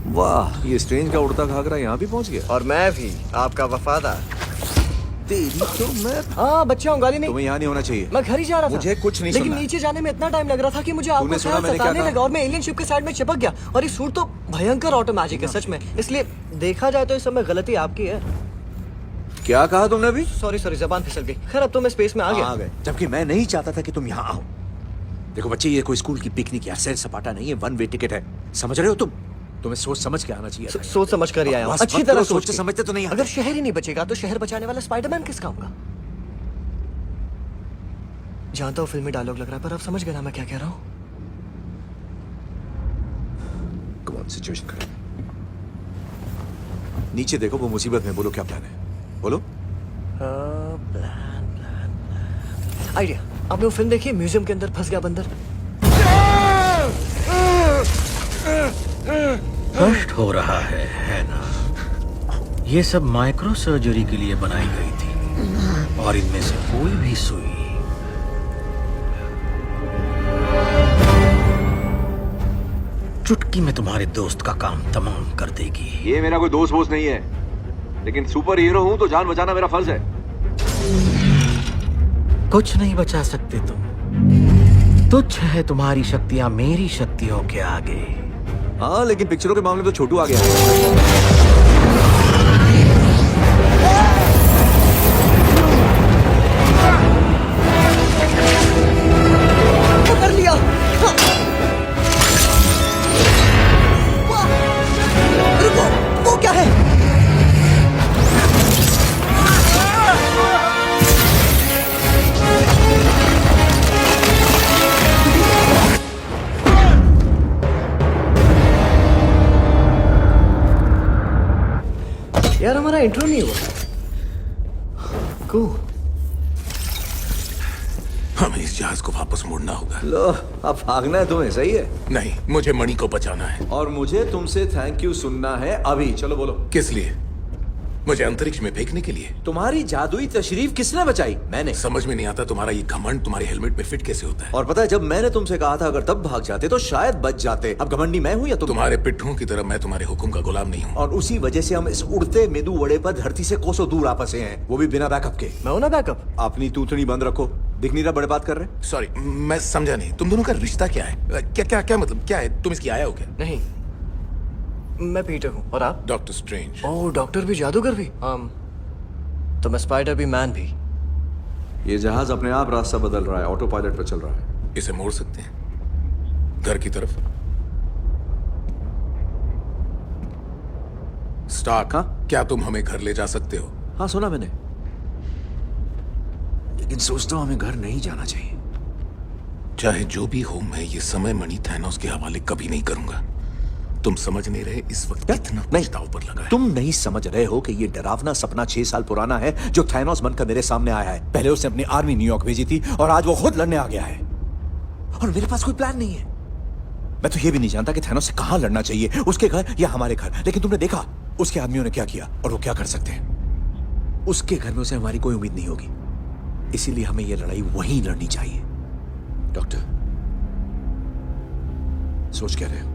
वाह, ये स्ट्रेंज का उड़ता घाघरा यहाँ भी पहुँच गया। और मैं भी आपका वफादार। तेरी तो मैं। हाँ बच्चा हूँ, गाली नहीं। तुम्हें यहाँ नहीं होना चाहिए। मैं घर ही जा रहा था। मुझे कुछ नहीं लेकिन सुनना। नीचे जाने में इतना टाइम लग रहा था कि मुझे आपको सुना मैंने क्या सताने कहा? लगा और मैं एलियन शिप के साइड में चिपक गया। और ये सूट तो भयंकर ऑटो मैजिक है सच में। इसलिए देखा जाए तो इस समय गलती आपकी है। क्या कहा तुमने अभी? सॉरी जबान फिसल गई। खैर अब तो मैं स्पेस में आ आ गया। गए, जबकि मैं नहीं चाहता था कि तुम यहाँ आओ। देखो बच्चे, ये कोई स्कूल की पिकनिक या सैर सपाटा नहीं है, वन वे टिकट है। समझ रहे हो तुम? तुम्हें सोच समझ के आना चाहिए। सोच समझ कर ही आया हूँ। बस अच्छी मत तरह करो, सोच सोचते के। समझते तो नहीं आते। अगर शहर ही नहीं बचेगा तो शहर बचाने वाला स्पाइडरमैन किस काम का? जानता हूँ फिल्मी डायलॉग लग रहा है, पर अब समझ गया ना मैं क्या कह रहा हूँ। कौन सिचुएशन खराब? नीचे देखो, वो मुसीबत में। बोलो क्या प्लान है, बोलो। Plan idea. आपने वो फिल्म देखी, म्यूजियम के अंदर फंस गया बंदर? कष्ट हो रहा है ना? ये सब माइक्रो सर्जरी के लिए बनाई गई थी और इनमें से कोई भी सुई चुटकी में तुम्हारे दोस्त का काम तमाम कर देगी। ये मेरा कोई दोस्त वोस्त नहीं है, लेकिन सुपर हीरो हूं तो जान बचाना मेरा फर्ज है। कुछ नहीं बचा सकते तुम। तुच्छ है तुम्हारी शक्तियां मेरी शक्तियों के आगे। हाँ, लेकिन पिक्चरों के मामले में तो छोटू आ गया है। कर लिया। रुको, वो क्या है? यार हमारा इंट्रो नहीं हुआ। Cool. हमें इस जहाज को वापस मोड़ना होगा। लो, अब भागना है तुम्हें, सही है। नहीं, मुझे मणि को बचाना है। और मुझे तुमसे थैंक यू सुनना है अभी। चलो बोलो। किस लिए? मुझे अंतरिक्ष में फेंकने के लिए? तुम्हारी जादुई तशरीफ किसने बचाई? मैंने। समझ में नहीं आता तुम्हारा ये घमंड तुम्हारे हेलमेट में फिट कैसे होता है। और पता है, जब मैंने तुमसे कहा था अगर तब भाग जाते तो शायद बच जाते। अब घमंडी मैं हूँ या तुम? तुम्हारे पिट्ठों की तरह मैं तुम्हारे हुक्म का गुलाम नहीं हूँ। और उसी वजह से हम इस उड़ते मेदू वड़े पर धरती से कोसों दूर आ फंसे हैं, वो भी बिना बैकअप के। मैं हूं ना बैकअप। अपनी तूतनी बंद रखो, दिख नहीं रहा बड़े बात कर रहे। सॉरी, मैं समझा नहीं। तुम दोनों का रिश्ता क्या है? क्या क्या क्या मतलब क्या है? तुम इसकी आया हो क्या? नहीं, मैं पीटर हूँ। और आप? Doctor strange. ओह, डॉक्टर भी, जादूगर भी। तो मैं स्पाइडर भी, मैन भी। ये जहाज अपने आप रास्ता बदल रहा है, ऑटो पायलट पर चल रहा है। इसे मोड़ सकते हैं घर की तरफ। स्टार्क, हाँ? क्या तुम हमें घर ले जा सकते हो? हाँ, सुना मैंने, लेकिन सोचता हूं हमें घर नहीं जाना चाहिए। चाहे जो भी हो, मैं ये समय मणि थैनोस के हवाले कभी नहीं करूंगा। तुम समझ नहीं रहे इस वक्त कितना नहीं, दांव पर लगा है। तुम नहीं समझ रहे हो कि ये डरावना सपना 6 साल पुराना है जो थैनोस बनकर मेरे सामने आया है। पहले उसने अपनी आर्मी न्यूयॉर्क भेजी थी और आज वो खुद लड़ने आ गया है। और मेरे पास कोई प्लान नहीं है। मैं तो ये भी नहीं जानता कि थैनोस से कहां लड़ना चाहिए, उसके घर या हमारे घर। लेकिन तुमने देखा उसके आदमियों ने क्या किया और वो क्या कर सकते हैं। उसके घर में उसे हमारी कोई उम्मीद नहीं होगी, इसीलिए हमें यह लड़ाई वहीं लड़नी चाहिए। डॉक्टर, सोच क्या रहे हो?